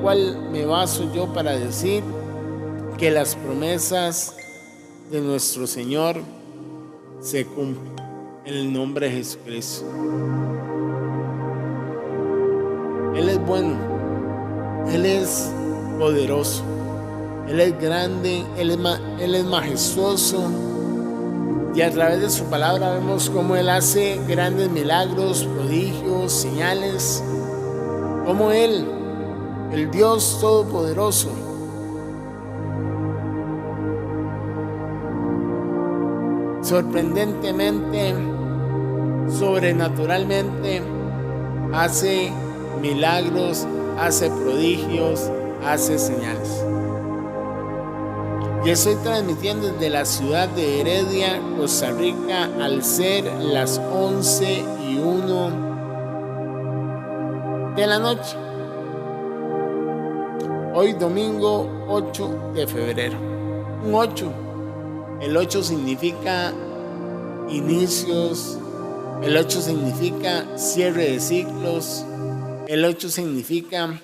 cual me baso yo para decir que las promesas de nuestro Señor se cumplen en el nombre de Jesucristo. Él es bueno, Él es poderoso, Él es grande, Él es majestuoso, y a través de su palabra vemos cómo Él hace grandes milagros, prodigios, señales, como Él, el Dios Todopoderoso, sorprendentemente, sobrenaturalmente, hace milagros, hace prodigios, hace señales. Y estoy transmitiendo desde la ciudad de Heredia, Costa Rica, al ser las 11:01 de la noche. Hoy domingo 8 de febrero. Un 8. El 8 significa inicios. El 8 significa cierre de ciclos. El 8 significa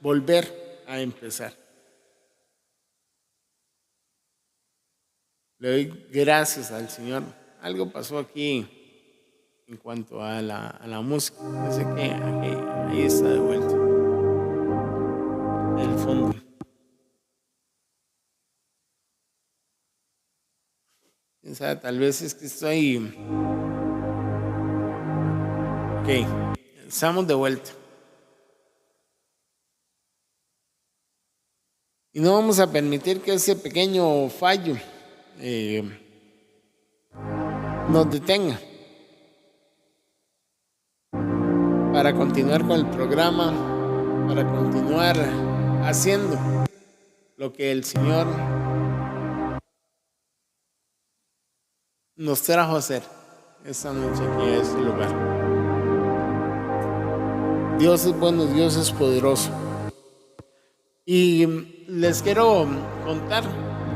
volver a empezar. Le doy gracias al Señor. Algo pasó aquí en cuanto a la música. Parece que ahí está de vuelta. En el fondo. ¿Quién sabe? Tal vez es que estoy... Ok, estamos de vuelta. Y no vamos a permitir que ese pequeño fallo nos detenga para continuar con el programa, para continuar haciendo lo que el Señor nos trajo a hacer esta noche aquí en este lugar. Dios es bueno, Dios es poderoso. Y les quiero contar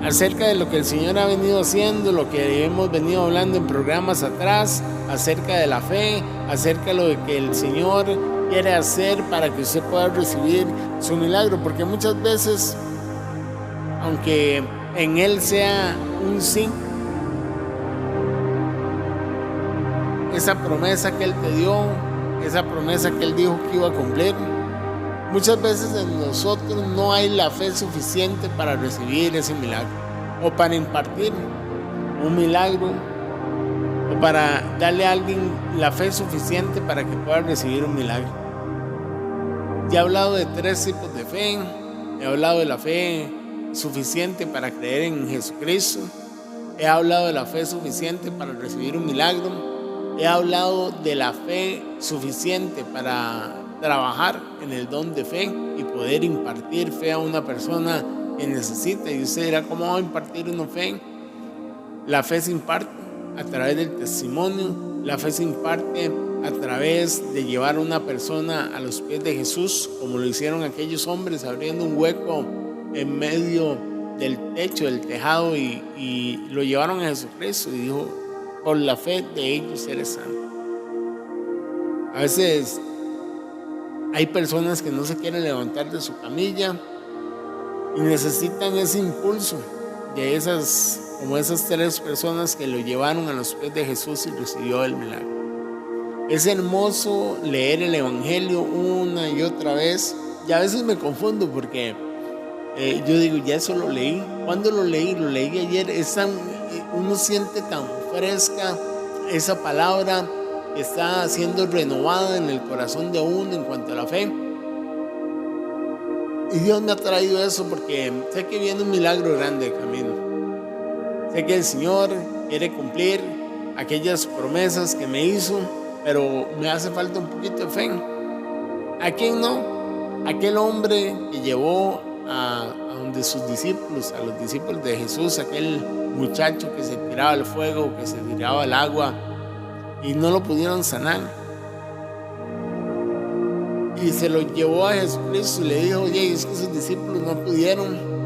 acerca de lo que el Señor ha venido haciendo, lo que hemos venido hablando en programas atrás, acerca de la fe, acerca de lo que el Señor quiere hacer para que usted pueda recibir su milagro, porque muchas veces, aunque en Él sea un sí, esa promesa que Él te dio, esa promesa que Él dijo que iba a cumplir, muchas veces en nosotros no hay la fe suficiente para recibir ese milagro, o para impartir un milagro, o para darle a alguien la fe suficiente para que pueda recibir un milagro. Ya he hablado de 3 tipos de fe. He hablado de la fe suficiente para creer en Jesucristo. He hablado de la fe suficiente para recibir un milagro. He hablado de la fe suficiente para trabajar en el don de fe y poder impartir fe a una persona que necesita. Y usted dirá, ¿cómo va a impartir una fe? La fe se imparte a través del testimonio. La fe se imparte a través de llevar a una persona a los pies de Jesús, como lo hicieron aquellos hombres, abriendo un hueco en medio del techo, del tejado, y lo llevaron a Jesucristo, y dijo, por la fe de ellos eres santo. A veces hay personas que no se quieren levantar de su camilla y necesitan ese impulso de como esas 3 personas que lo llevaron a los pies de Jesús y recibió el milagro. Es hermoso leer el Evangelio una y otra vez, y a veces me confundo porque yo digo, ya eso lo leí. ¿Cuándo lo leí? Lo leí ayer. Uno siente tan fresca esa palabra que está siendo renovada en el corazón de uno en cuanto a la fe. Y Dios me ha traído eso porque sé que viene un milagro grande de camino. Sé que el Señor quiere cumplir aquellas promesas que me hizo, pero me hace falta un poquito de fe. ¿A quién no? Aquel hombre que llevó a donde sus discípulos, a los discípulos de Jesús, aquel muchacho que se tiraba al fuego, que se tiraba al agua y no lo pudieron sanar. Y se lo llevó a Jesucristo y le dijo, oye, es que sus discípulos no pudieron.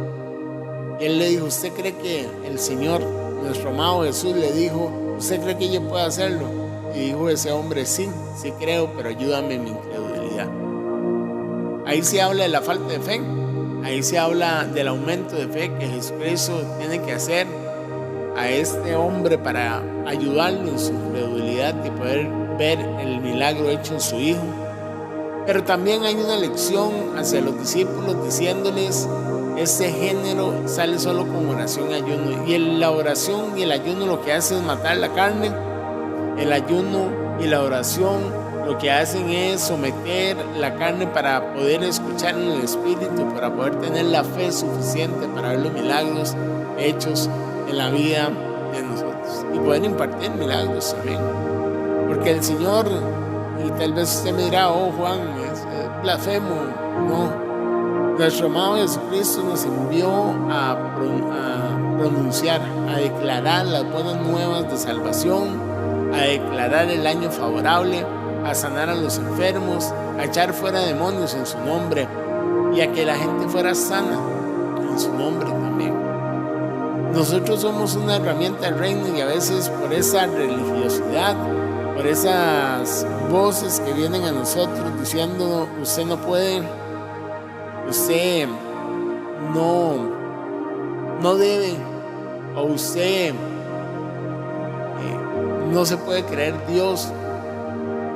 Y él le dijo, ¿usted cree que el Señor, nuestro amado Jesús, le dijo, ¿usted cree que yo pueda hacerlo? Y dijo ese hombre, sí creo, pero ayúdame en mi incredulidad. Ahí se habla de la falta de fe, ahí se habla del aumento de fe que Jesucristo tiene que hacer a este hombre para ayudarlo en su credulidad y poder ver el milagro hecho en su hijo. Pero también hay una lección hacia los discípulos diciéndoles: este género sale solo con oración y ayuno, y la oración y el ayuno lo que hace es matar la carne. El ayuno y la oración lo que hacen es someter la carne para poder escuchar en el espíritu, para poder tener la fe suficiente para ver los milagros hechos en la vida de nosotros y poder impartir milagros también. Porque el Señor, y tal vez usted me dirá: oh Juan, es blasfemo. No, nuestro amado Jesucristo nos envió a pronunciar, a declarar las buenas nuevas de salvación, a declarar el año favorable, a sanar a los enfermos, a echar fuera demonios en su nombre y a que la gente fuera sana en su nombre también. Nosotros somos una herramienta del reino y a veces por esa religiosidad, por esas voces que vienen a nosotros diciendo: usted no puede, usted no debe, o usted no se puede creer Dios.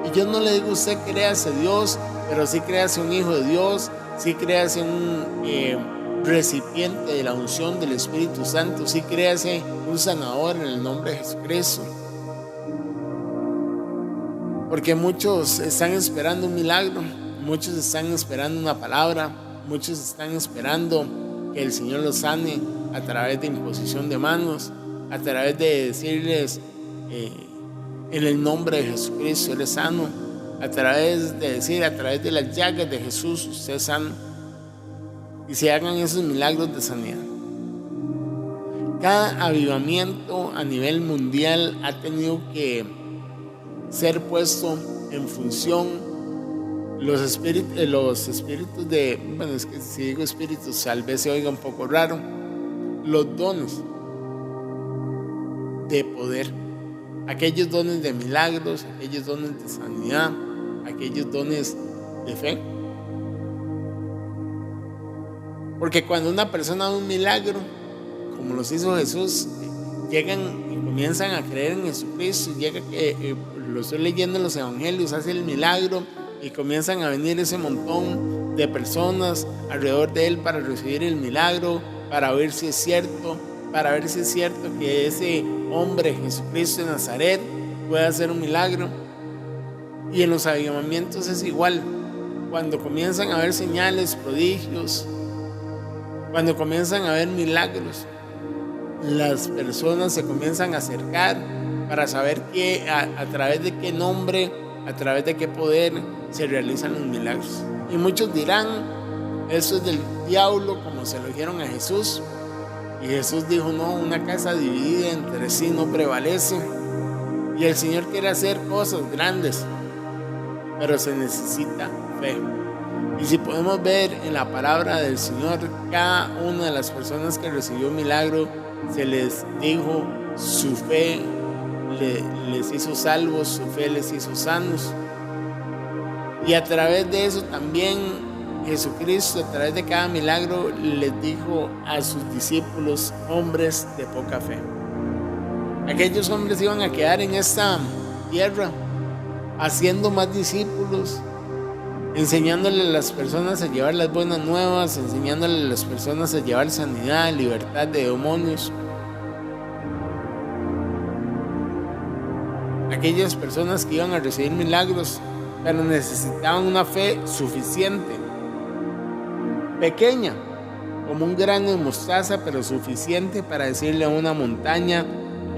Y yo no le digo: usted créase Dios, pero sí créase un hijo de Dios, sí créase un recipiente de la unción del Espíritu Santo, sí créase un sanador en el nombre de Jesucristo. Porque muchos están esperando un milagro, muchos están esperando una palabra, muchos están esperando que el Señor los sane a través de imposición de manos, a través de decirles: en el nombre de Jesucristo Él es sano, a través de decir: a través de las llagas de Jesús usted es sano, y se hagan esos milagros de sanidad. Cada avivamiento a nivel mundial ha tenido que ser puesto en función los espíritus de, bueno, es que si digo espíritus tal vez se oiga un poco raro, los dones de poder, aquellos dones de milagros, aquellos dones de sanidad, aquellos dones de fe. Porque cuando una persona da un milagro, como los hizo Jesús, llegan y comienzan a creer en Jesucristo, llega que lo estoy leyendo en los evangelios, hace el milagro y comienzan a venir ese montón de personas alrededor de él para recibir el milagro, para ver si es cierto, que ese hombre Jesucristo de Nazaret puede hacer un milagro. Y en los avivamientos es igual. Cuando comienzan a haber señales, prodigios, cuando comienzan a haber milagros, las personas se comienzan a acercar para saber a través de qué nombre, a través de qué poder se realizan los milagros. Y muchos dirán: eso es del diablo, como se lo dijeron a Jesús. Y Jesús dijo: no, una casa dividida entre sí no prevalece. Y el Señor quiere hacer cosas grandes, pero se necesita fe. Y si podemos ver en la palabra del Señor, cada una de las personas que recibió milagro, se les dijo: su fe les hizo salvos, su fe les hizo sanos. Y a través de eso también Jesucristo, a través de cada milagro, les dijo a sus discípulos: hombres de poca fe. Aquellos hombres iban a quedar en esta tierra haciendo más discípulos, enseñándole a las personas a llevar las buenas nuevas, enseñándole a las personas a llevar sanidad, libertad de demonios. Aquellas personas que iban a recibir milagros, pero necesitaban una fe suficiente, pequeña, como un grano de mostaza, pero suficiente para decirle a una montaña: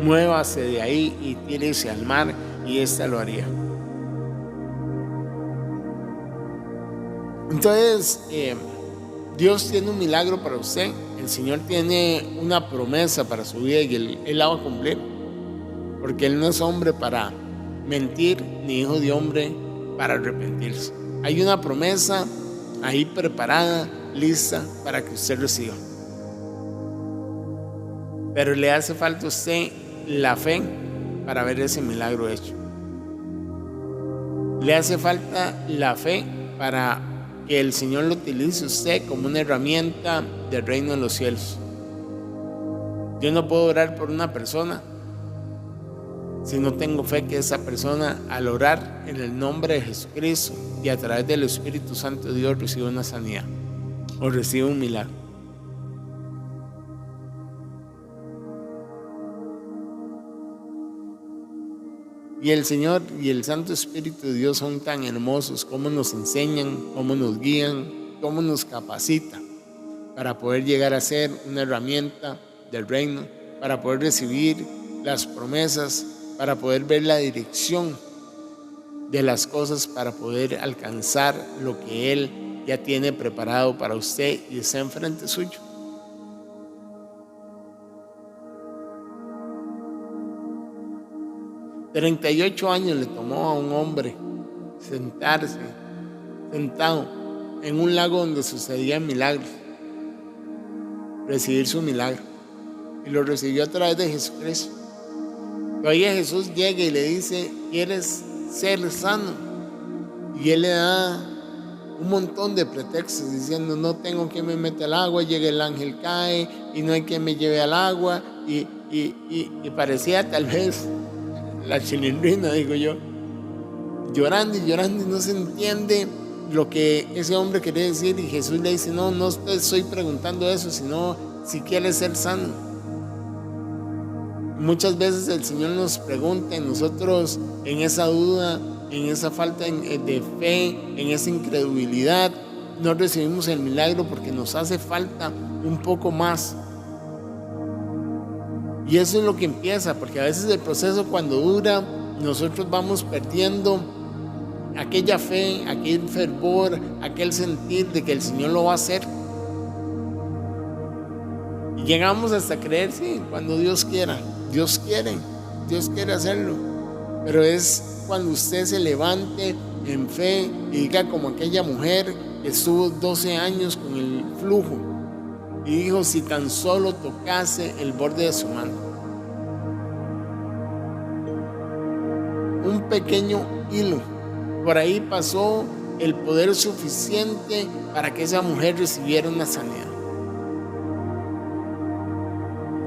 muévase de ahí y tírese al mar, y ésta lo haría. Entonces, Dios tiene un milagro para usted, el Señor tiene una promesa para su vida y Él la va a cumplir, porque Él no es hombre para mentir, ni hijo de hombre para arrepentirse. Hay una promesa ahí preparada, lista para que usted reciba, pero le hace falta a usted la fe para ver ese milagro hecho. Le hace falta la fe para que el Señor lo utilice usted como una herramienta del reino de los cielos. Yo no puedo orar por una persona si no tengo fe que esa persona, al orar en el nombre de Jesucristo y a través del Espíritu Santo de Dios, reciba una sanidad o reciba un milagro. Y el Señor y el Santo Espíritu de Dios son tan hermosos, como nos enseñan, cómo nos guían, cómo nos capacitan para poder llegar a ser una herramienta del reino, para poder recibir las promesas, para poder ver la dirección de las cosas, para poder alcanzar lo que Él ya tiene preparado para usted y está enfrente suyo. $38 años le tomó a un hombre sentado en un lago donde sucedían milagros, recibir su milagro, y lo recibió a través de Jesucristo. Todavía Jesús llega y le dice: ¿quieres ser sano? Y él le da un montón de pretextos diciendo: no tengo quien me meta al agua, llega el ángel, cae y no hay quien me lleve al agua, y parecía tal vez la chilindrina, digo yo, llorando y llorando, y no se entiende lo que ese hombre quería decir. Y Jesús le dice: no te estoy preguntando eso, sino si quieres ser sano. Muchas veces el Señor nos pregunta y nosotros, en esa duda, en esa falta de fe, en esa incredulidad, no recibimos el milagro porque nos hace falta un poco más. Y eso es lo que empieza, porque a veces el proceso, cuando dura, nosotros vamos perdiendo aquella fe, aquel fervor, aquel sentir de que el Señor lo va a hacer. Y llegamos hasta creer, sí, cuando Dios quiera. Dios quiere hacerlo. Pero es cuando usted se levante en fe y diga, como aquella mujer que estuvo 12 años con el flujo y dijo: si tan solo tocase el borde de su mano. Un pequeño hilo, por ahí pasó el poder suficiente para que esa mujer recibiera una sanidad.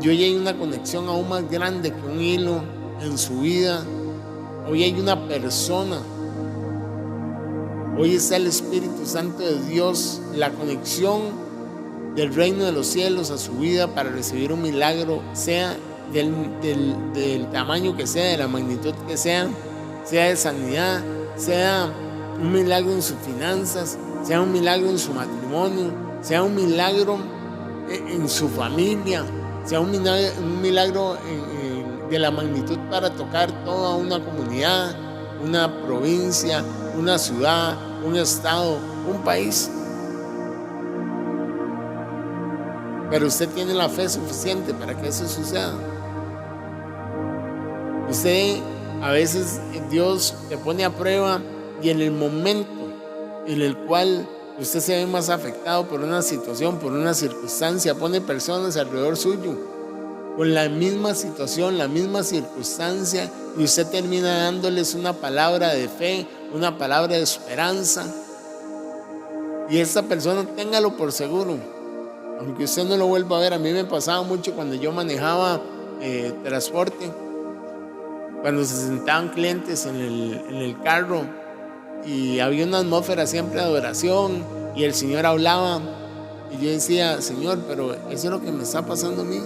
Y hoy hay una conexión aún más grande que un hilo en su vida. Hoy hay una persona. Hoy está el Espíritu Santo de Dios, la conexión del reino de los cielos a su vida para recibir un milagro, sea del tamaño que sea, de la magnitud que sea de sanidad, sea un milagro en sus finanzas, sea un milagro en su matrimonio, sea un milagro en su familia, sea un milagro de la magnitud para tocar toda una comunidad, una provincia, una ciudad, un estado, un país. Pero usted tiene la fe suficiente para que eso suceda. Usted, a veces Dios te pone a prueba, y en el momento en el cual usted se ve más afectado por una situación, por una circunstancia, pone personas alrededor suyo con la misma situación, la misma circunstancia, y usted termina dándoles una palabra de fe, una palabra de esperanza. Y esta persona, téngalo por seguro, aunque usted no lo vuelva a ver. A mí me pasaba mucho cuando yo manejaba transporte, cuando se sentaban clientes en el carro y había una atmósfera siempre de adoración y el Señor hablaba, y yo decía: Señor, pero eso es lo que me está pasando a mí.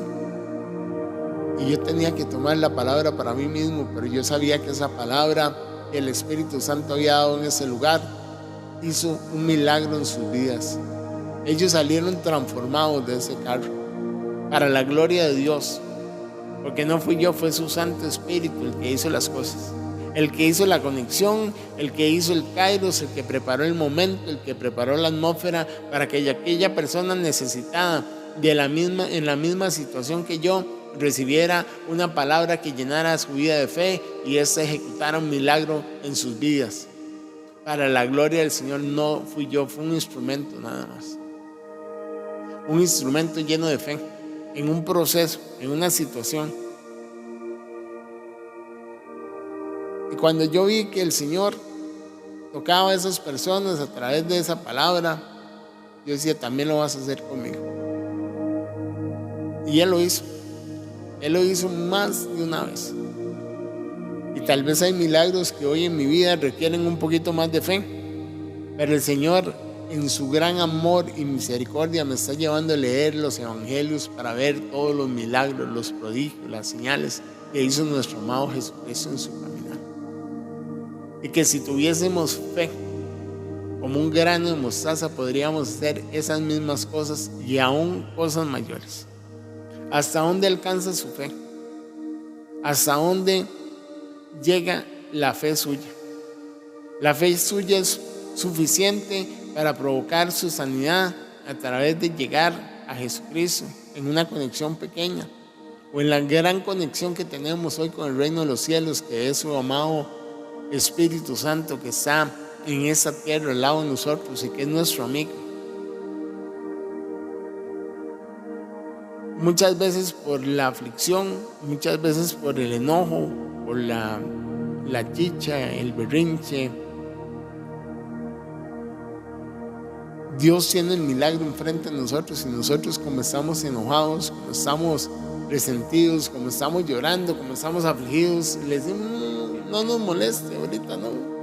Y yo tenía que tomar la palabra para mí mismo, pero yo sabía que esa palabra que el Espíritu Santo había dado en ese lugar hizo un milagro en sus vidas. Ellos salieron transformados de ese carro para la gloria de Dios, porque no fui yo, fue su Santo Espíritu el que hizo las cosas, el que hizo la conexión, el que hizo el kairos, el que preparó el momento, el que preparó la atmósfera para que aquella persona necesitada en la misma situación que yo recibiera una palabra que llenara su vida de fe, y ésta ejecutara un milagro en sus vidas. Para la gloria del Señor. No fui yo, fue un instrumento nada más. Un instrumento lleno de fe, en un proceso, en una situación. Y cuando yo vi que el Señor tocaba a esas personas a través de esa palabra, yo decía, también lo vas a hacer conmigo. Y Él lo hizo. Él lo hizo más de una vez. Y tal vez hay milagros que hoy en mi vida requieren un poquito más de fe, pero el Señor, en su gran amor y misericordia, me está llevando a leer los evangelios para ver todos los milagros, los prodigios, las señales que hizo nuestro amado Jesucristo en su caminar. Y que si tuviésemos fe, como un grano de mostaza, podríamos hacer esas mismas cosas y aún cosas mayores. ¿Hasta dónde alcanza su fe? ¿Hasta dónde llega la fe suya? La fe suya es suficiente para provocar su sanidad a través de llegar a Jesucristo en una conexión pequeña o en la gran conexión que tenemos hoy con el reino de los cielos, que es su amado Espíritu Santo que está en esta tierra al lado de nosotros y que es nuestro amigo. Muchas veces por la aflicción, muchas veces por el enojo, por la chicha, el berrinche, Dios tiene el milagro enfrente de nosotros y nosotros, como estamos enojados, como estamos resentidos, como estamos llorando, como estamos afligidos, le decimos, no nos moleste, ahorita no.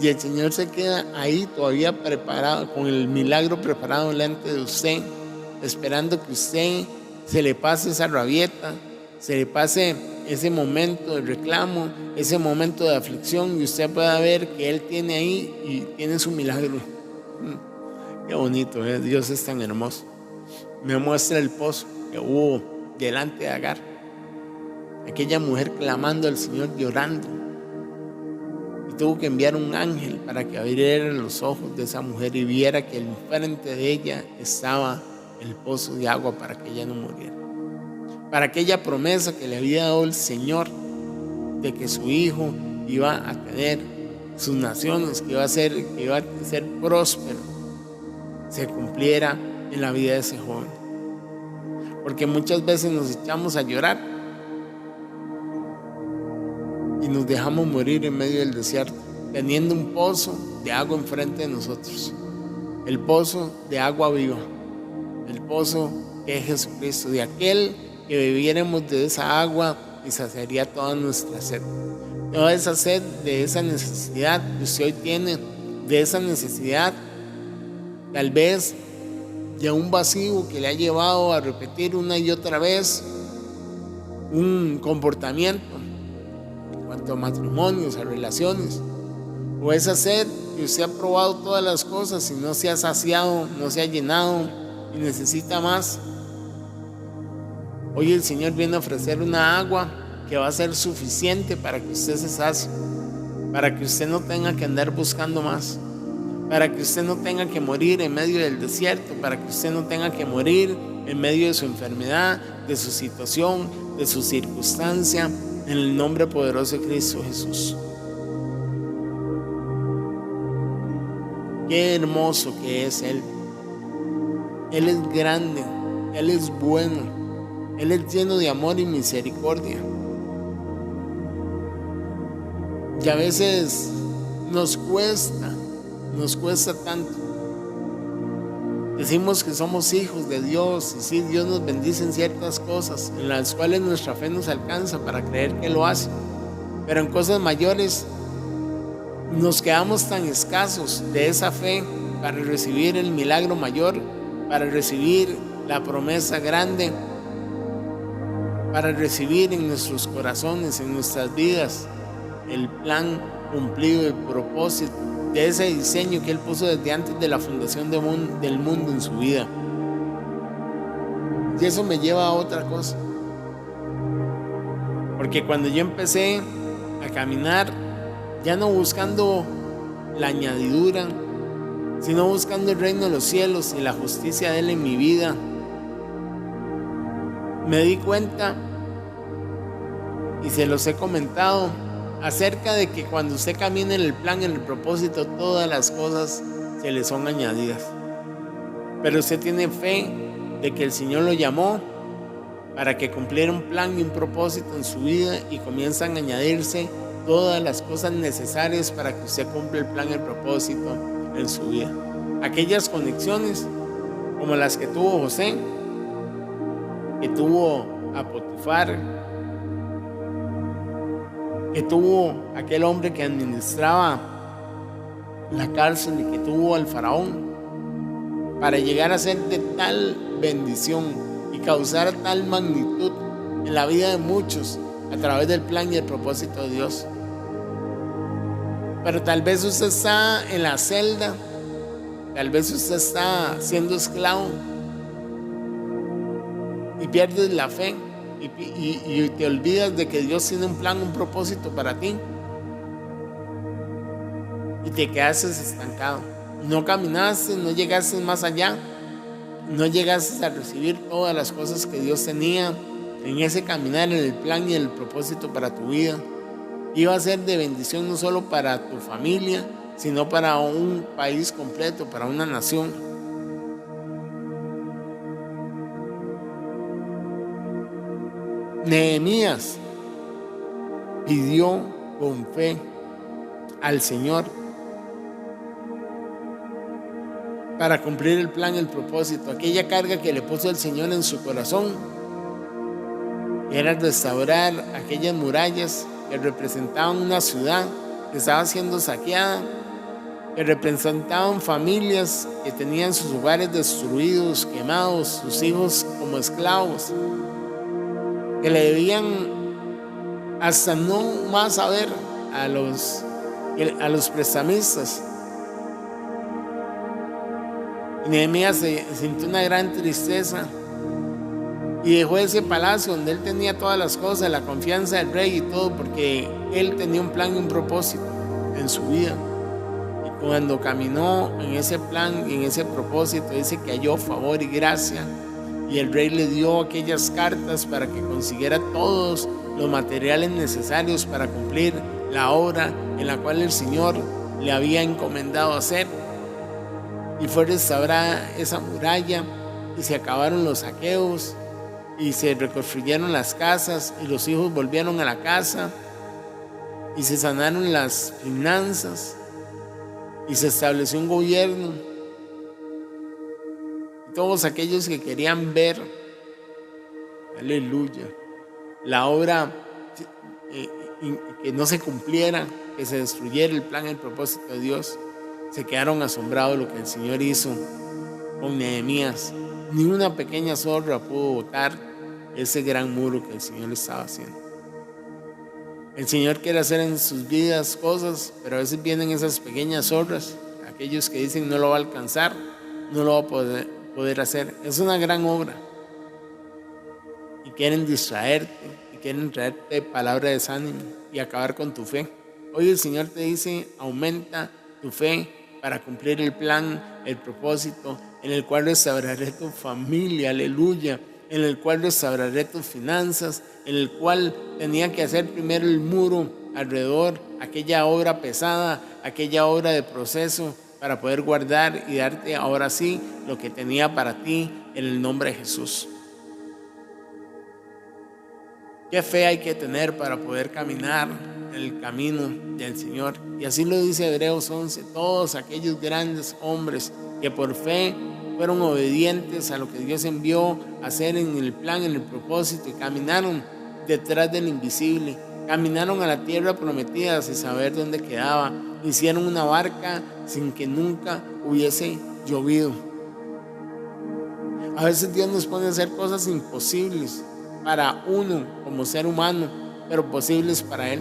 Y el Señor se queda ahí todavía preparado, con el milagro preparado delante de usted, esperando que usted se le pase esa rabieta, se le pase ese momento de reclamo, ese momento de aflicción, y usted pueda ver que Él tiene ahí y tiene su milagro. Qué bonito, ¿eh? Dios es tan hermoso. Me muestra el pozo que hubo delante de Agar, aquella mujer clamando al Señor, llorando, y tuvo que enviar un ángel para que abriera los ojos de esa mujer y viera que enfrente de ella estaba el pozo de agua para que ella no muriera, para aquella promesa que le había dado el Señor de que su hijo iba a tener sus naciones, que iba a ser próspero, se cumpliera en la vida de ese joven. Porque muchas veces nos echamos a llorar y nos dejamos morir en medio del desierto, teniendo un pozo de agua enfrente de nosotros, el pozo de agua viva, el pozo que es Jesucristo, de aquel que bebiéramos de esa agua y saciaría toda nuestra sed. Toda esa sed, de esa necesidad que usted hoy tiene, de esa necesidad tal vez de un vacío que le ha llevado a repetir una y otra vez un comportamiento en cuanto a matrimonios, a relaciones, o esa sed que usted ha probado todas las cosas y no se ha saciado, no se ha llenado y necesita más. Hoy el Señor viene a ofrecer una agua que va a ser suficiente para que usted se sacie, para que usted no tenga que andar buscando más, para que usted no tenga que morir en medio del desierto, para que usted no tenga que morir en medio de su enfermedad, de su situación, de su circunstancia, en el nombre poderoso de Cristo Jesús. Qué hermoso que es Él. Él es grande, Él es bueno, Él es lleno de amor y misericordia. Y a veces nos cuesta tanto. Decimos que somos hijos de Dios y sí, Dios nos bendice en ciertas cosas en las cuales nuestra fe nos alcanza para creer que lo hace, pero en cosas mayores nos quedamos tan escasos de esa fe para recibir el milagro mayor, para recibir la promesa grande, para recibir en nuestros corazones, en nuestras vidas, el plan cumplido, el propósito de ese diseño que Él puso desde antes de la fundación del mundo en su vida. Y eso me lleva a otra cosa, porque cuando yo empecé a caminar, ya no buscando la añadidura, sino buscando el reino de los cielos y la justicia de Él en mi vida, me di cuenta, y se los he comentado, acerca de que cuando usted camina en el plan, en el propósito, todas las cosas se le son añadidas. Pero usted tiene fe de que el Señor lo llamó para que cumpliera un plan y un propósito en su vida, y comienzan a añadirse todas las cosas necesarias para que usted cumpla el plan y el propósito en su vida. Aquellas conexiones como las que tuvo José, que tuvo a Potifar, que tuvo aquel hombre que administraba la cárcel y que tuvo al faraón, para llegar a ser de tal bendición y causar tal magnitud en la vida de muchos a través del plan y el propósito de Dios. Pero tal vez usted está en la celda, tal vez usted está siendo esclavo y pierdes la fe y te olvidas de que Dios tiene un plan, un propósito para ti, y te quedaste estancado. No caminaste, no llegaste más allá, no llegaste a recibir todas las cosas que Dios tenía en ese caminar, en el plan y el propósito para tu vida. Iba a ser de bendición no solo para tu familia, sino para un país completo, para una nación. Nehemías pidió con fe al Señor para cumplir el plan, el propósito, aquella carga que le puso el Señor en su corazón, era restaurar aquellas murallas que representaban una ciudad que estaba siendo saqueada, que representaban familias que tenían sus hogares destruidos, quemados, sus hijos como esclavos, que le debían hasta no más saber a los prestamistas. Y Nehemías se sintió una gran tristeza y dejó ese palacio donde él tenía todas las cosas, la confianza del rey y todo, porque él tenía un plan y un propósito en su vida. Y cuando caminó en ese plan y en ese propósito, dice que halló favor y gracia, y el rey le dio aquellas cartas para que consiguiera todos los materiales necesarios para cumplir la obra en la cual el Señor le había encomendado hacer. Y fue restaurada esa muralla y se acabaron los saqueos y se reconstruyeron las casas y los hijos volvieron a la casa y se sanaron las finanzas y se estableció un gobierno. Y todos aquellos que querían ver, aleluya, la obra que no se cumpliera, que se destruyera el plan y el propósito de Dios, se quedaron asombrados de lo que el Señor hizo con Nehemías. Ni una pequeña zorra pudo botar ese gran muro que el Señor estaba haciendo. El Señor quiere hacer en sus vidas cosas, pero a veces vienen esas pequeñas zorras, aquellos que dicen no lo va a alcanzar, no lo va a poder hacer. Es una gran obra y quieren distraerte y quieren traerte palabra de desánimo y acabar con tu fe. Hoy el Señor te dice: aumenta tu fe para cumplir el plan, el propósito en el cual restauraré tu familia, aleluya, en el cual restauraré tus finanzas, en el cual tenía que hacer primero el muro alrededor, aquella obra pesada, aquella obra de proceso, para poder guardar y darte ahora sí lo que tenía para ti en el nombre de Jesús. Qué fe hay que tener para poder caminar en el camino del Señor. Y así lo dice Hebreos 11, todos aquellos grandes hombres que por fe fueron obedientes a lo que Dios envió a hacer en el plan, en el propósito, y caminaron detrás del invisible, caminaron a la tierra prometida sin saber dónde quedaba, hicieron una barca sin que nunca hubiese llovido. A veces Dios nos pone a hacer cosas imposibles para uno como ser humano, pero posibles para Él,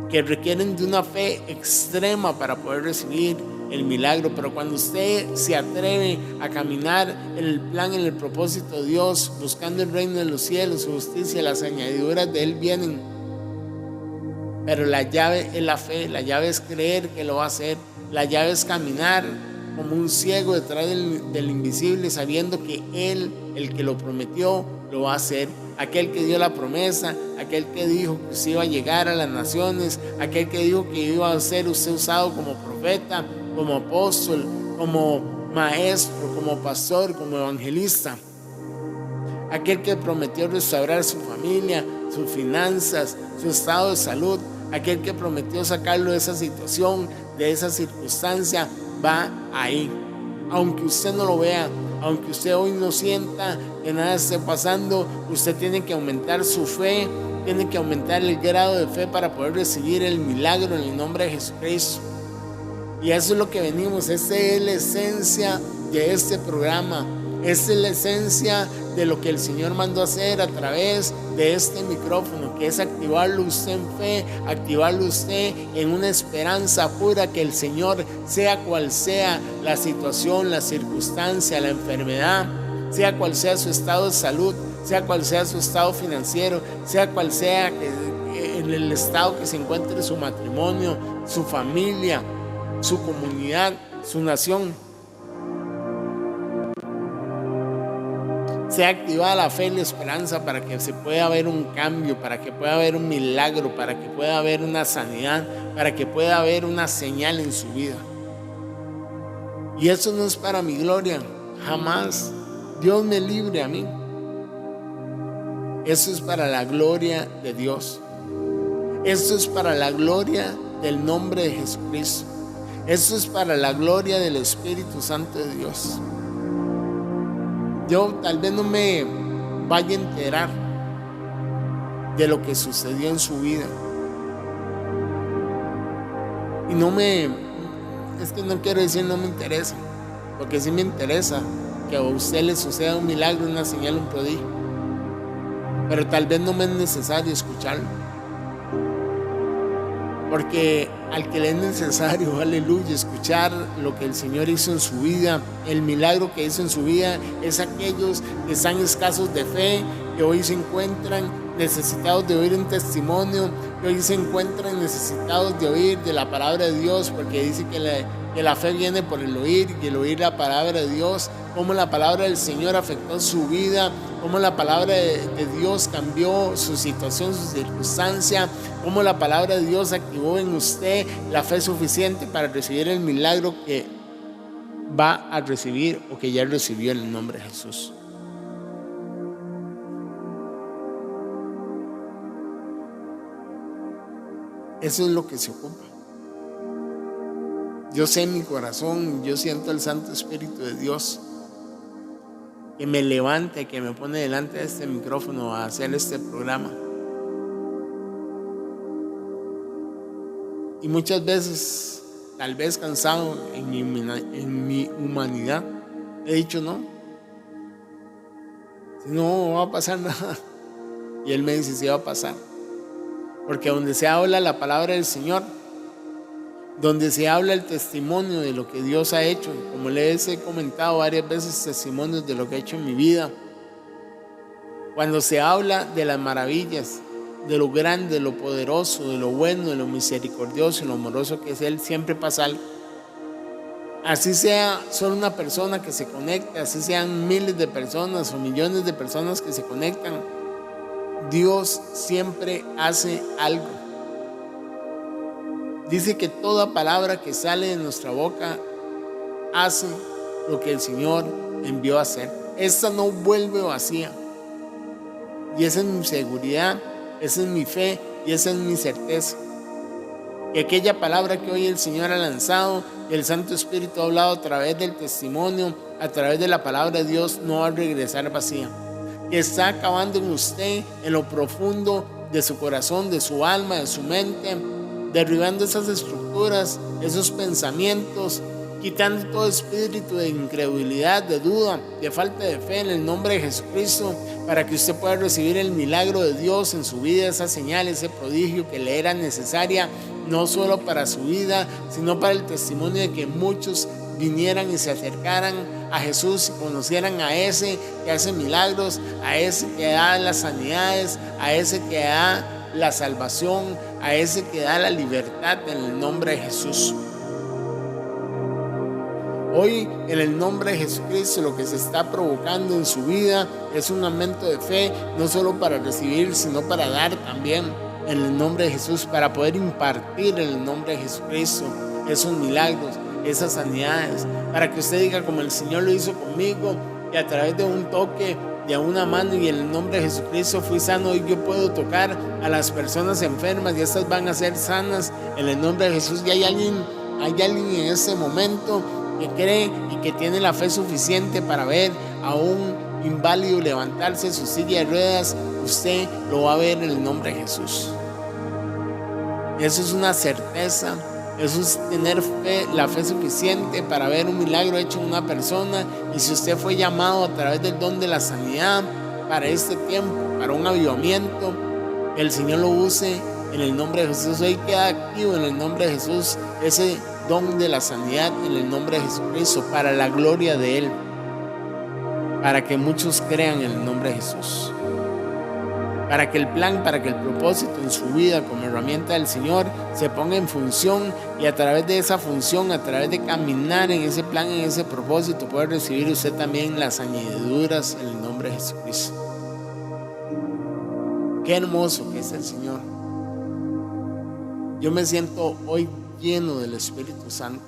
que requieren de una fe extrema para poder recibir el milagro. Pero cuando usted se atreve a caminar en el plan, en el propósito de Dios, buscando el reino de los cielos, su justicia, las añadiduras de Él vienen. Pero la llave es la fe, la llave es creer que lo va a hacer, la llave es caminar como un ciego detrás del invisible, sabiendo que Él, el que lo prometió, lo va a hacer. Aquel que dio la promesa, aquel que dijo que usted iba a llegar a las naciones, aquel que dijo que iba a ser usted usado como profeta, como apóstol, como maestro, como pastor, como evangelista. Aquel que prometió restaurar su familia, sus finanzas, su estado de salud. Aquel que prometió sacarlo de esa situación, de esa circunstancia, va ahí. Aunque usted no lo vea, aunque usted hoy no sienta que nada esté pasando, usted tiene que aumentar su fe, tiene que aumentar el grado de fe para poder recibir el milagro en el nombre de Jesucristo. Y eso es lo que venimos. Esa es la esencia de este programa. Esa es la esencia de lo que el Señor mandó hacer a través de este micrófono, que es activarlo usted en fe, activarlo usted en una esperanza pura que el Señor, sea cual sea la situación, la circunstancia, la enfermedad, sea cual sea su estado de salud, sea cual sea su estado financiero, sea cual sea en el estado que se encuentre su matrimonio, su familia, su comunidad, su nación, sea activada la fe y la esperanza para que se pueda ver un cambio, para que pueda haber un milagro, para que pueda haber una sanidad, para que pueda haber una señal en su vida. Y eso no es para mi gloria, jamás. Dios me libre a mí. Eso es para la gloria de Dios. Eso es para la gloria del nombre de Jesucristo. Eso es para la gloria del Espíritu Santo de Dios. Yo tal vez no me vaya a enterar de lo que sucedió en su vida. Y es que no quiero decir no me interesa, porque sí me interesa que a usted le suceda un milagro, una señal, un prodigio. Pero tal vez no me es necesario escucharlo. Porque al que le es necesario, aleluya, escuchar lo que el Señor hizo en su vida, el milagro que hizo en su vida, es aquellos que están escasos de fe, que hoy se encuentran necesitados de oír un testimonio, que hoy se encuentran necesitados de oír de la palabra de Dios, porque dice que la fe viene por el oír, y el oír la palabra de Dios, cómo la palabra del Señor afectó su vida, cómo la palabra de Dios cambió su situación, su circunstancia, cómo la palabra de Dios activó en usted la fe suficiente para recibir el milagro que va a recibir o que ya recibió en el nombre de Jesús. Eso es lo que se ocupa. Yo sé en mi corazón, yo siento el Santo Espíritu de Dios que me levanta y que me pone delante de este micrófono a hacer este programa. Y muchas veces, tal vez cansado en mi humanidad, he dicho no. Si no va a pasar nada. Y Él me dice, sí va a pasar. Porque donde se habla la palabra del Señor, donde se habla el testimonio de lo que Dios ha hecho, como les he comentado varias veces, testimonios de lo que ha hecho en mi vida, cuando se habla de las maravillas, de lo grande, de lo poderoso, de lo bueno, de lo misericordioso y lo amoroso que es Él, siempre pasa algo. Así sea solo una persona que se conecta, así sean miles de personas o millones de personas que se conectan, Dios siempre hace algo. Dice que toda palabra que sale de nuestra boca hace lo que el Señor envió a hacer. Esta no vuelve vacía. Y esa es mi seguridad, esa es mi fe y esa es mi certeza. Que aquella palabra que hoy el Señor ha lanzado, el Santo Espíritu ha hablado a través del testimonio, a través de la palabra de Dios, no va a regresar vacía. Que está acabando en usted, en lo profundo de su corazón, de su alma, de su mente, derribando esas estructuras, esos pensamientos, quitando todo espíritu de incredulidad, de duda, de falta de fe en el nombre de Jesucristo, para que usted pueda recibir el milagro de Dios en su vida, esa señal, ese prodigio que le era necesaria, no solo para su vida, sino para el testimonio de que muchos vinieran y se acercaran a Jesús y conocieran a ese que hace milagros, a ese que da las sanidades, a ese que da la salvación, a ese que da la libertad en el nombre de Jesús. Hoy, en el nombre de Jesucristo, lo que se está provocando en su vida es un aumento de fe, no solo para recibir, sino para dar también en el nombre de Jesús, para poder impartir en el nombre de Jesucristo esos milagros, esas sanidades, para que usted diga como el Señor lo hizo conmigo, y a través de un toque de a una mano y en el nombre de Jesucristo fui sano. Hoy yo puedo tocar a las personas enfermas y estas van a ser sanas en el nombre de Jesús. Y hay alguien en este momento que cree y que tiene la fe suficiente para ver a un inválido levantarse de su silla de ruedas. Usted lo va a ver en el nombre de Jesús. Eso es una certeza. Eso es tener fe, la fe suficiente para ver un milagro hecho en una persona. Y si usted fue llamado a través del don de la sanidad para este tiempo, para un avivamiento, que el Señor lo use en el nombre de Jesús. Hoy queda activo en el nombre de Jesús ese don de la sanidad en el nombre de Jesucristo, para la gloria de Él, para que muchos crean en el nombre de Jesús, para que el plan, para que el propósito en su vida como herramienta del Señor se ponga en función, y a través de esa función, a través de caminar en ese plan, en ese propósito, puede recibir usted también las añadiduras en el nombre de Jesucristo. Qué hermoso que es el Señor. Yo me siento hoy lleno del Espíritu Santo,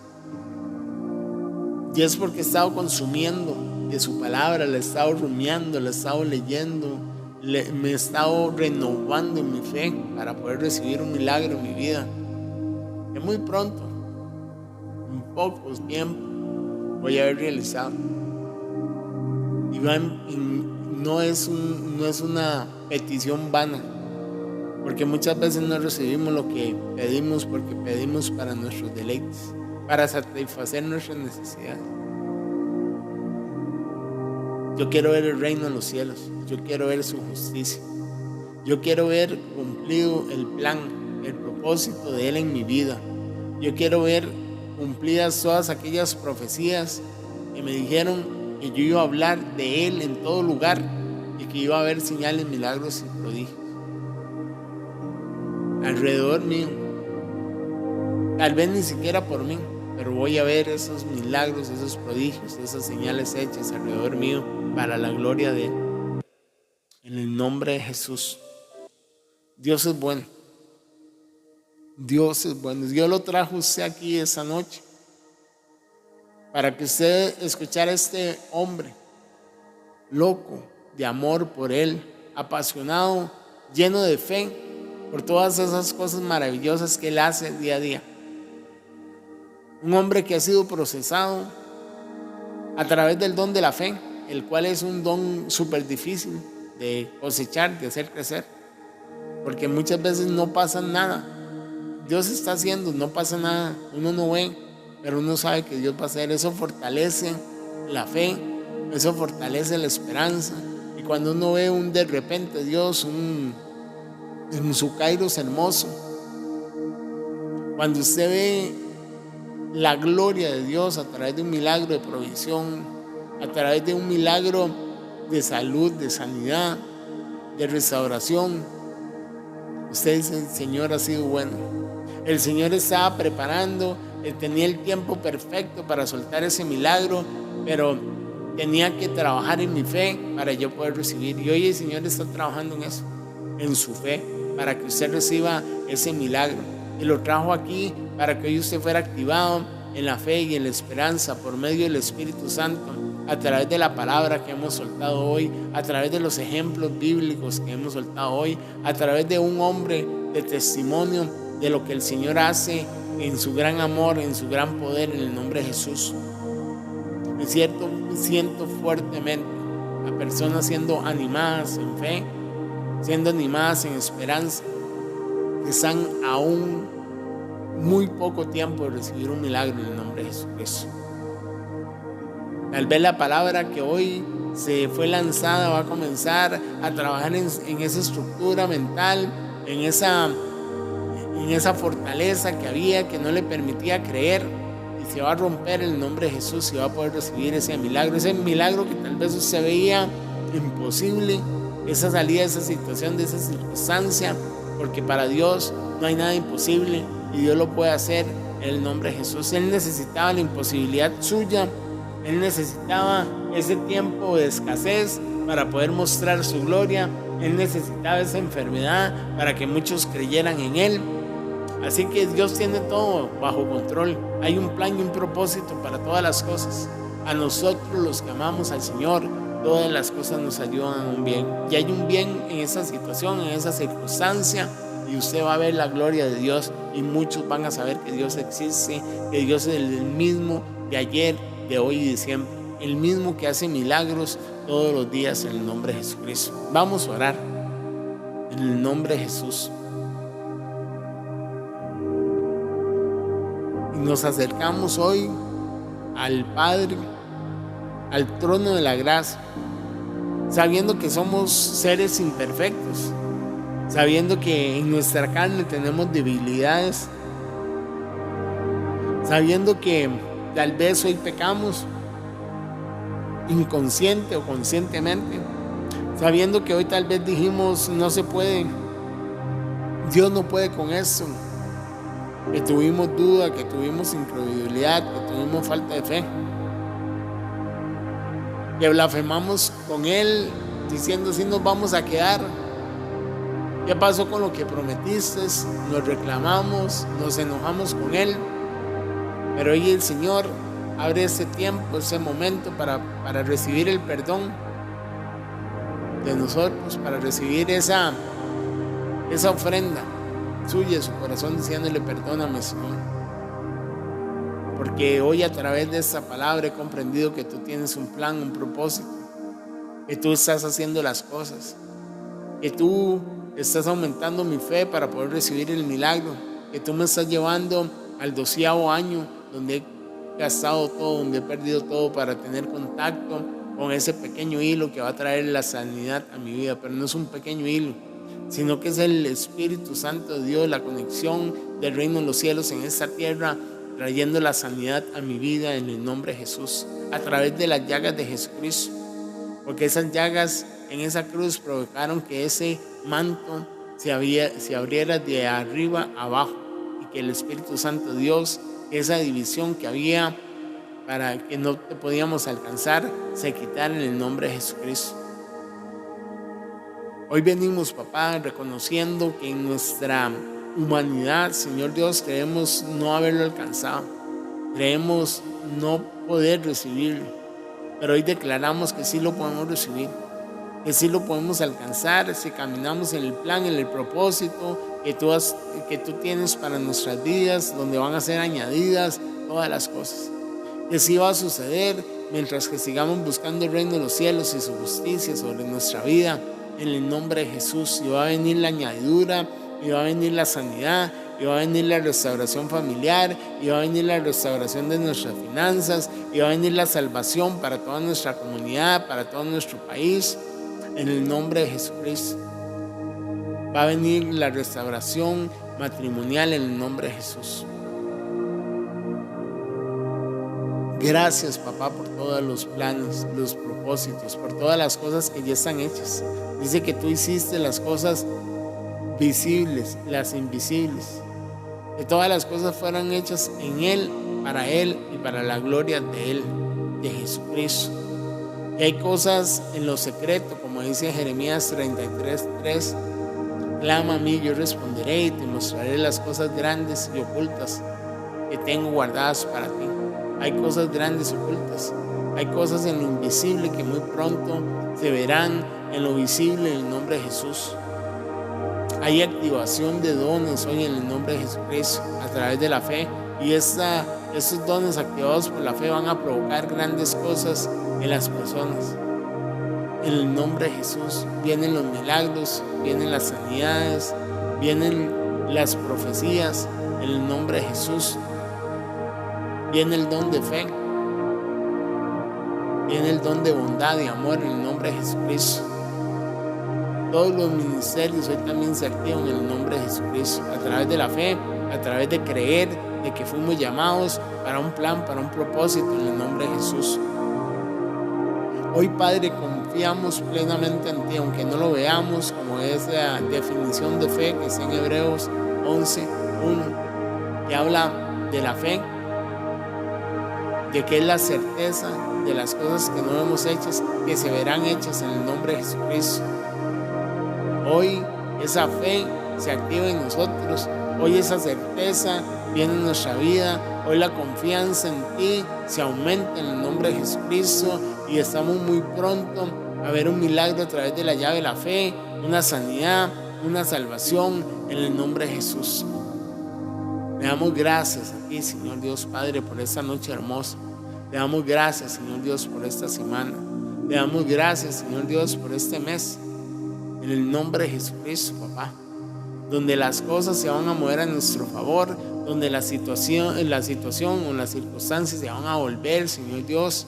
y es porque he estado consumiendo de su palabra, la he estado rumiando, la he estado leyendo, me he estado renovando en mi fe para poder recibir un milagro en mi vida, que muy pronto, en poco tiempo, voy a haber realizado. Y no es una petición vana, porque muchas veces no recibimos lo que pedimos porque pedimos para nuestros deleites, para satisfacer nuestras necesidades. Yo quiero ver el reino en los cielos. Yo quiero ver su justicia. Yo quiero ver cumplido el plan, el propósito de Él en mi vida. Yo quiero ver cumplidas todas aquellas profecías que me dijeron que yo iba a hablar de Él en todo lugar y que iba a haber señales, milagros y prodigios alrededor mío. Tal vez ni siquiera por mí, pero voy a ver esos milagros, esos prodigios, esas señales hechas alrededor mío para la gloria de Él. En el nombre de Jesús. Dios es bueno. Dios es bueno. Dios lo trajo usted aquí esa noche para que usted escuchara a este hombre loco de amor por Él, apasionado, lleno de fe por todas esas cosas maravillosas que Él hace día a día. Un hombre que ha sido procesado a través del don de la fe, el cual es un don súper difícil de cosechar, de hacer crecer, porque muchas veces no pasa nada. Dios está haciendo, no pasa nada, uno no ve, pero uno sabe que Dios va a hacer. Eso fortalece la fe, eso fortalece la esperanza. Y cuando uno ve un de repente Dios, en su kairos hermoso, cuando usted ve la gloria de Dios a través de un milagro de provisión, a través de un milagro de salud, de sanidad, de restauración, usted dice: el Señor ha sido bueno. El Señor estaba preparando, Él tenía el tiempo perfecto para soltar ese milagro, pero tenía que trabajar en mi fe para yo poder recibir. Y hoy el Señor está trabajando en eso, en su fe, para que usted reciba ese milagro. Y lo trajo aquí para que hoy usted fuera activado en la fe y en la esperanza por medio del Espíritu Santo, a través de la palabra que hemos soltado hoy, a través de los ejemplos bíblicos que hemos soltado hoy, a través de un hombre de testimonio de lo que el Señor hace en su gran amor, en su gran poder, en el nombre de Jesús. Me siento fuertemente a personas siendo animadas en fe, siendo animadas en esperanza, que están aún muy poco tiempo de recibir un milagro en el nombre de Jesucristo. Tal vez la palabra que hoy se fue lanzada va a comenzar a trabajar en esa estructura mental, en esa fortaleza que había, que no le permitía creer, y se va a romper en el nombre de Jesús y va a poder recibir ese milagro que tal vez usted veía imposible, esa salida de esa situación, de esa circunstancia, porque para Dios no hay nada imposible y Dios lo puede hacer en el nombre de Jesús. Él necesitaba la imposibilidad suya, Él necesitaba ese tiempo de escasez para poder mostrar su gloria, Él necesitaba esa enfermedad para que muchos creyeran en Él. Así que Dios tiene todo bajo control. Hay un plan y un propósito para todas las cosas. A nosotros los que amamos al Señor todas las cosas nos ayudan a un bien. Y hay un bien en esa situación, en esa circunstancia, y usted va a ver la gloria de Dios y muchos van a saber que Dios existe, que Dios es el mismo de ayer, de hoy y de siempre, el mismo que hace milagros todos los días en el nombre de Jesucristo. Vamos a orar en el nombre de Jesús. Y nos acercamos hoy al Padre, al trono de la gracia, sabiendo que somos seres imperfectos, sabiendo que en nuestra carne tenemos debilidades, sabiendo que tal vez hoy pecamos inconsciente o conscientemente, sabiendo que hoy tal vez dijimos no se puede, Dios no puede con eso, que tuvimos duda, que tuvimos incredulidad, que tuvimos falta de fe, que blasfemamos con Él diciendo si nos vamos a quedar. ¿Qué pasó con lo que prometiste? Nos reclamamos, nos enojamos con Él, pero hoy el Señor abre ese tiempo, ese momento para recibir el perdón de nosotros, para recibir esa ofrenda suya en su corazón, diciéndole perdóname, Señor, porque hoy a través de esta palabra he comprendido que tú tienes un plan, un propósito, que tú estás haciendo las cosas, que tú estás aumentando mi fe para poder recibir el milagro, que tú me estás llevando al 12º año donde he gastado todo, donde he perdido todo para tener contacto con ese pequeño hilo que va a traer la sanidad a mi vida. Pero no es un pequeño hilo, sino que es el Espíritu Santo de Dios, la conexión del reino de los cielos en esta tierra, trayendo la sanidad a mi vida en el nombre de Jesús, a través de las llagas de Jesucristo, porque esas llagas en esa cruz provocaron que ese manto se abriera de arriba a abajo, y que el Espíritu Santo de Dios, esa división que había para que no te podíamos alcanzar, se quitara en el nombre de Jesucristo. Hoy venimos, papá, reconociendo que en nuestra humanidad, Señor Dios, creemos no haberlo alcanzado, creemos no poder recibirlo, pero hoy declaramos que sí lo podemos recibir, que sí lo podemos alcanzar si caminamos en el plan, en el propósito que tú tienes para nuestras vidas, donde van a ser añadidas todas las cosas. Que sí va a suceder mientras que sigamos buscando el reino de los cielos y su justicia sobre nuestra vida, en el nombre de Jesús. Y va a venir la añadidura, y va a venir la sanidad, y va a venir la restauración familiar, y va a venir la restauración de nuestras finanzas, y va a venir la salvación para toda nuestra comunidad, para todo nuestro país, en el nombre de Jesucristo. Va a venir la restauración matrimonial en el nombre de Jesús. Gracias, papá, por todos los planes, los propósitos, por todas las cosas que ya están hechas. Dice que tú hiciste las cosas visibles, las invisibles, que todas las cosas fueran hechas en Él y para la gloria de Él, de Jesucristo. Y hay cosas en lo secreto, como dice Jeremías 33:3, clama a mí, yo responderé y te mostraré las cosas grandes y ocultas que tengo guardadas para ti. Hay cosas grandes ocultas, hay cosas en lo invisible que muy pronto se verán en lo visible en el nombre de Jesús. Hay activación de dones hoy en el nombre de Jesucristo a través de la fe, y esos dones activados por la fe van a provocar grandes cosas en las personas. En el nombre de Jesús vienen los milagros, vienen las sanidades, vienen las profecías. En el nombre de Jesús viene el don de fe, viene el don de bondad y amor en el nombre de Jesucristo. Todos los ministerios hoy también se activan en el nombre de Jesucristo, a través de la fe, a través de creer de que fuimos llamados para un plan, para un propósito en el nombre de Jesús. Hoy, Padre, confiamos plenamente en ti, aunque no lo veamos, como es la definición de fe que está en Hebreos 11:1, que habla de la fe, de que es la certeza de las cosas que no vemos hechas, que se verán hechas en el nombre de Jesucristo. Hoy esa fe se activa en nosotros, hoy esa certeza viene en nuestra vida, hoy la confianza en ti se aumenta en el nombre de Jesucristo, y estamos muy pronto a ver un milagro a través de la llave de la fe, una sanidad, una salvación en el nombre de Jesús. Le damos gracias a ti, Señor Dios Padre, por esta noche hermosa. Le damos gracias, Señor Dios, por esta semana. Le damos gracias, Señor Dios, por este mes. En el nombre de Jesucristo, papá. Donde las cosas se van a mover a nuestro favor, donde la situación o las circunstancias se van a volver, Señor Dios,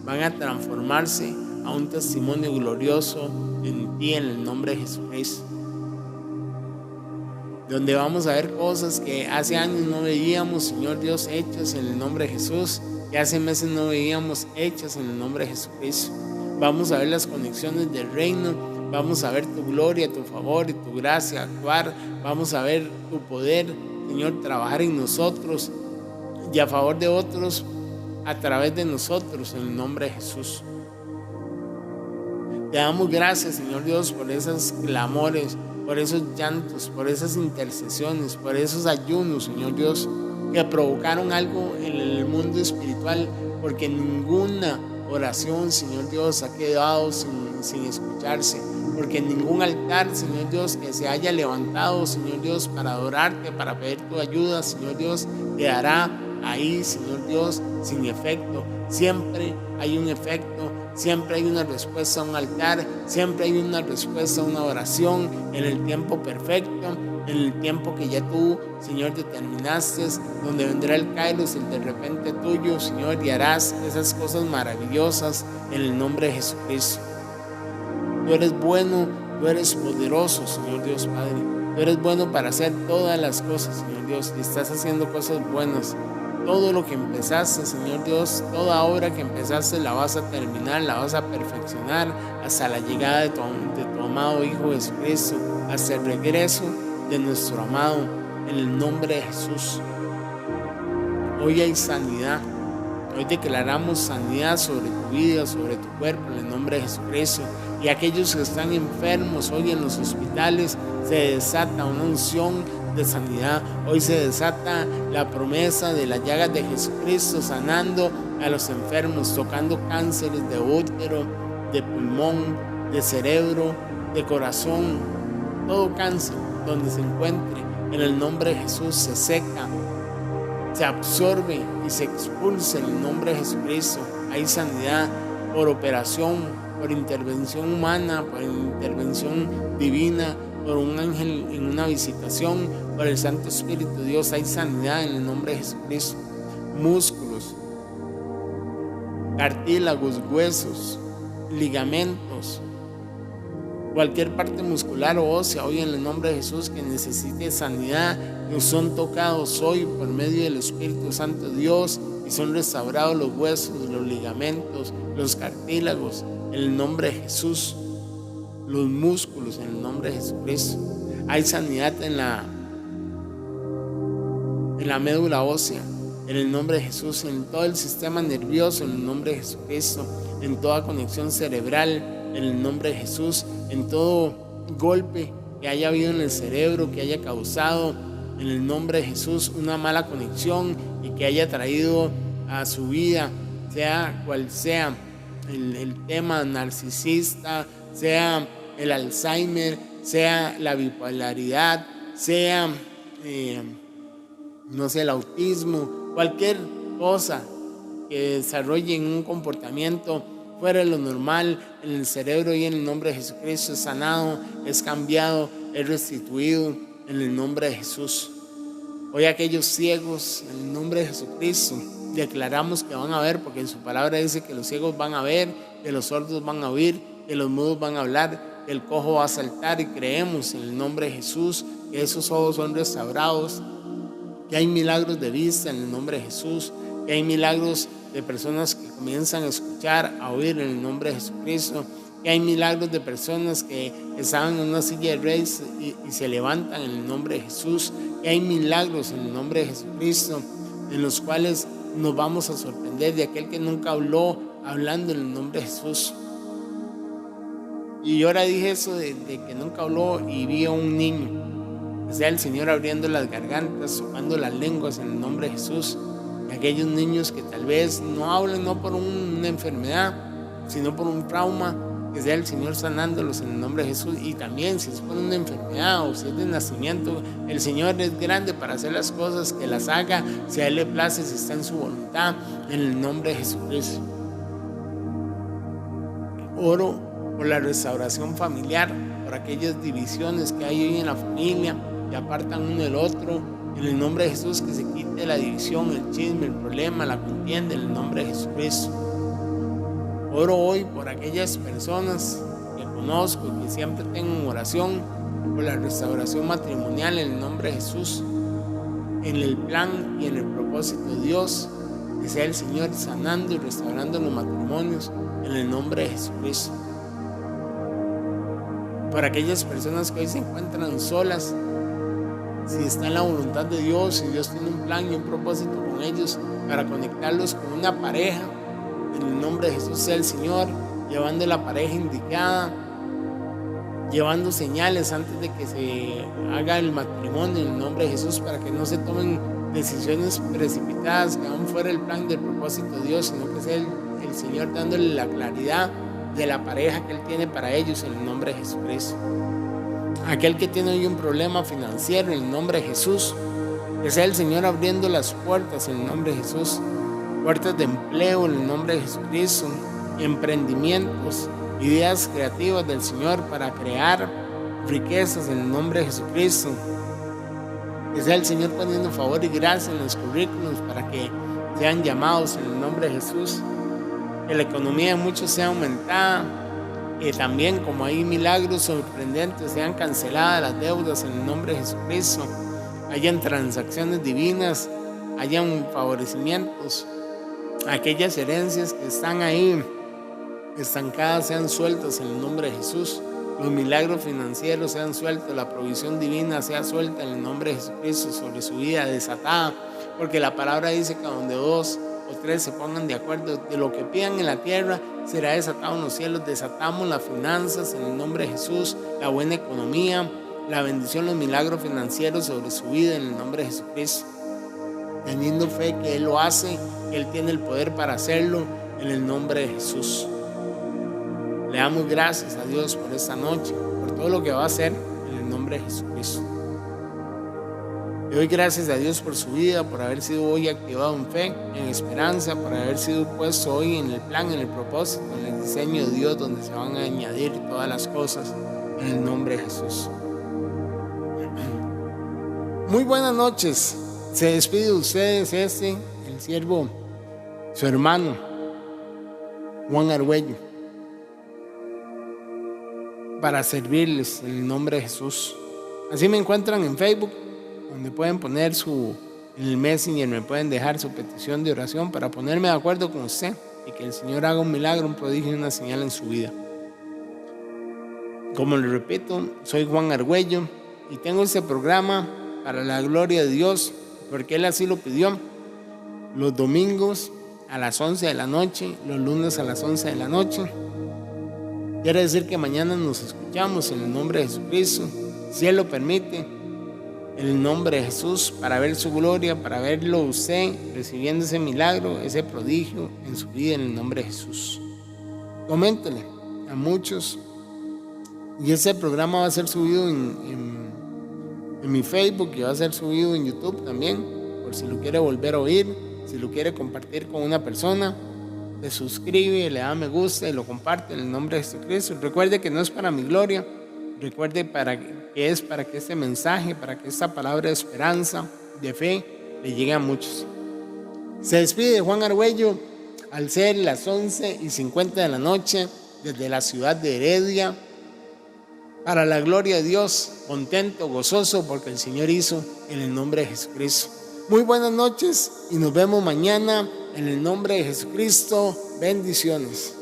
van a transformarse a un testimonio glorioso en ti, en el nombre de Jesucristo. Donde vamos a ver cosas que hace años no veíamos, Señor Dios, hechas en el nombre de Jesús, que hace meses no veíamos hechas en el nombre de Jesucristo. Vamos a ver las conexiones del reino, vamos a ver tu gloria, tu favor y tu gracia actuar, vamos a ver tu poder, Señor, trabajar en nosotros y a favor de otros a través de nosotros en el nombre de Jesús. Te damos gracias, Señor Dios, por esos clamores, por esos llantos, por esas intercesiones, por esos ayunos, Señor Dios, que provocaron algo en el mundo espiritual, porque ninguna oración, Señor Dios, ha quedado sin escucharse, porque ningún altar, Señor Dios, que se haya levantado, Señor Dios, para adorarte, para pedir tu ayuda, Señor Dios, quedará ahí, Señor Dios, sin efecto. Siempre hay un efecto, siempre hay una respuesta a un altar, siempre hay una respuesta a una oración en el tiempo perfecto, en el tiempo que ya tú, Señor, determinaste, donde vendrá el Kairos, el de repente tuyo, Señor, y harás esas cosas maravillosas en el nombre de Jesucristo. Tú eres bueno, tú eres poderoso, Señor Dios Padre. Tú eres bueno para hacer todas las cosas, Señor Dios, y estás haciendo cosas buenas. Todo lo que empezaste, Señor Dios, toda obra que empezaste la vas a terminar, la vas a perfeccionar hasta la llegada de tu amado Hijo Jesucristo, hasta el regreso de nuestro amado, en el nombre de Jesús. Hoy hay sanidad. Hoy declaramos sanidad sobre tu vida, sobre tu cuerpo, en el nombre de Jesucristo. Y aquellos que están enfermos hoy en los hospitales, se desata una unción de sanidad. Hoy se desata la promesa de las llagas de Jesucristo, sanando a los enfermos, tocando cánceres de útero, de pulmón, de cerebro, de corazón. Todo cáncer donde se encuentre, en el nombre de Jesús, se seca, se absorbe y se expulsa en el nombre de Jesucristo. Hay sanidad por operación, por intervención humana, por intervención divina, por un ángel en una visitación, por el Santo Espíritu de Dios. Hay sanidad en el nombre de Jesucristo. Músculos, cartílagos, huesos, ligamentos, cualquier parte muscular o ósea, hoy en el nombre de Jesús, que necesite sanidad, nos son tocados hoy por medio del Espíritu Santo de Dios y son restaurados los huesos, los ligamentos, los cartílagos, en el nombre de Jesús, los músculos, en el nombre de Jesucristo. Hay sanidad en la médula ósea, en el nombre de Jesús, en todo el sistema nervioso, en el nombre de Jesucristo, en toda conexión cerebral, en el nombre de Jesús, en todo golpe que haya habido en el cerebro, que haya causado, en el nombre de Jesús, una mala conexión y que haya traído a su vida, sea cual sea el tema narcisista, sea el Alzheimer, sea la bipolaridad, sea el autismo, cualquier cosa que desarrolle en un comportamiento fuera de lo normal en el cerebro, y en el nombre de Jesucristo es sanado, es cambiado, es restituido en el nombre de Jesús. Hoy aquellos ciegos, en el nombre de Jesucristo, declaramos que van a ver, porque en su palabra dice que los ciegos van a ver, que los sordos van a oír, que los mudos van a hablar, que el cojo va a saltar, y creemos en el nombre de Jesús que esos ojos son restaurados, que hay milagros de vista en el nombre de Jesús, que hay milagros de personas que comienzan a escuchar, a oír en el nombre de Jesucristo, que hay milagros de personas que estaban en una silla de reyes y se levantan en el nombre de Jesús, que hay milagros en el nombre de Jesucristo, en los cuales nos vamos a sorprender de aquel que nunca habló, hablando en el nombre de Jesús. Y yo ahora dije eso de que nunca habló, y vi a un niño, o sea, el Señor abriendo las gargantas, tocando las lenguas en el nombre de Jesús. Y aquellos niños que tal vez no hablan, no por una enfermedad, sino por un trauma, que sea el Señor sanándolos en el nombre de Jesús. Y también si es por una enfermedad o si es de nacimiento, el Señor es grande para hacer las cosas, que las haga si a Él le place, si está en su voluntad, en el nombre de Jesucristo. Oro por la restauración familiar, por aquellas divisiones que hay hoy en la familia, que apartan uno del otro, en el nombre de Jesús, que se quite la división, el chisme, el problema, la contienda, en el nombre de Jesucristo. Oro hoy por aquellas personas que conozco y que siempre tengo en oración, por la restauración matrimonial en el nombre de Jesús, en el plan y en el propósito de Dios, que sea el Señor sanando y restaurando los matrimonios en el nombre de Jesucristo. Por aquellas personas que hoy se encuentran solas, si está en la voluntad de Dios, si Dios tiene un plan y un propósito con ellos para conectarlos con una pareja, en el nombre de Jesús sea el Señor llevando la pareja indicada, llevando señales antes de que se haga el matrimonio en el nombre de Jesús, para que no se tomen decisiones precipitadas que van fuera del plan del propósito de Dios, sino que sea el Señor dándole la claridad de la pareja que Él tiene para ellos en el nombre de Jesucristo. Aquel que tiene hoy un problema financiero en el nombre de Jesús, que sea el Señor abriendo las puertas en el nombre de Jesús, puertas de empleo en el nombre de Jesucristo, emprendimientos, ideas creativas del Señor para crear riquezas en el nombre de Jesucristo, que sea el Señor poniendo favor y gracia en los currículos para que sean llamados en el nombre de Jesús, que la economía de muchos sea aumentada, que también, como hay milagros sorprendentes, sean canceladas las deudas en el nombre de Jesucristo, hayan transacciones divinas, hayan favorecimientos, aquellas herencias que están ahí estancadas sean sueltas en el nombre de Jesús, los milagros financieros sean sueltos, la provisión divina sea suelta en el nombre de Jesucristo sobre su vida, desatada, porque la palabra dice que donde 2 o 3 se pongan de acuerdo de lo que pidan en la tierra, será desatado en los cielos. Desatamos las finanzas en el nombre de Jesús, la buena economía, la bendición, los milagros financieros sobre su vida en el nombre de Jesucristo, teniendo fe que Él lo hace, que Él tiene el poder para hacerlo en el nombre de Jesús. Le damos gracias a Dios por esta noche, por todo lo que va a hacer en el nombre de Jesucristo. Le doy gracias a Dios por su vida, por haber sido hoy activado en fe, en esperanza, por haber sido puesto hoy en el plan, en el propósito, en el diseño de Dios, donde se van a añadir todas las cosas en el nombre de Jesús. Muy buenas noches. Se despide de ustedes el siervo, su hermano, Juan Argüello, para servirles en el nombre de Jesús. Así me encuentran en Facebook, donde pueden poner en el Messenger, me pueden dejar su petición de oración para ponerme de acuerdo con usted y que el Señor haga un milagro, un prodigio y una señal en su vida. Como le repito, soy Juan Argüello y tengo este programa para la gloria de Dios, porque Él así lo pidió, los domingos a las 11 de la noche, los lunes a las 11 de la noche. Quiere decir que mañana nos escuchamos en el nombre de Jesucristo, si Él lo permite, en el nombre de Jesús, para ver su gloria, para verlo usted recibiendo ese milagro, ese prodigio en su vida en el nombre de Jesús. Coméntele a muchos, y ese programa va a ser subido en mi Facebook y va a ser subido en YouTube también, por si lo quiere volver a oír, si lo quiere compartir con una persona, le suscribe, le da me gusta y lo comparte en el nombre de Jesucristo. Recuerde que no es para mi gloria, recuerde que es para que este mensaje, para que esta palabra de esperanza, de fe, le llegue a muchos. Se despide Juan Argüello al ser las 11:50 de la noche desde la ciudad de Heredia, para la gloria de Dios, contento, gozoso, porque el Señor hizo en el nombre de Jesucristo. Muy buenas noches y nos vemos mañana en el nombre de Jesucristo. Bendiciones.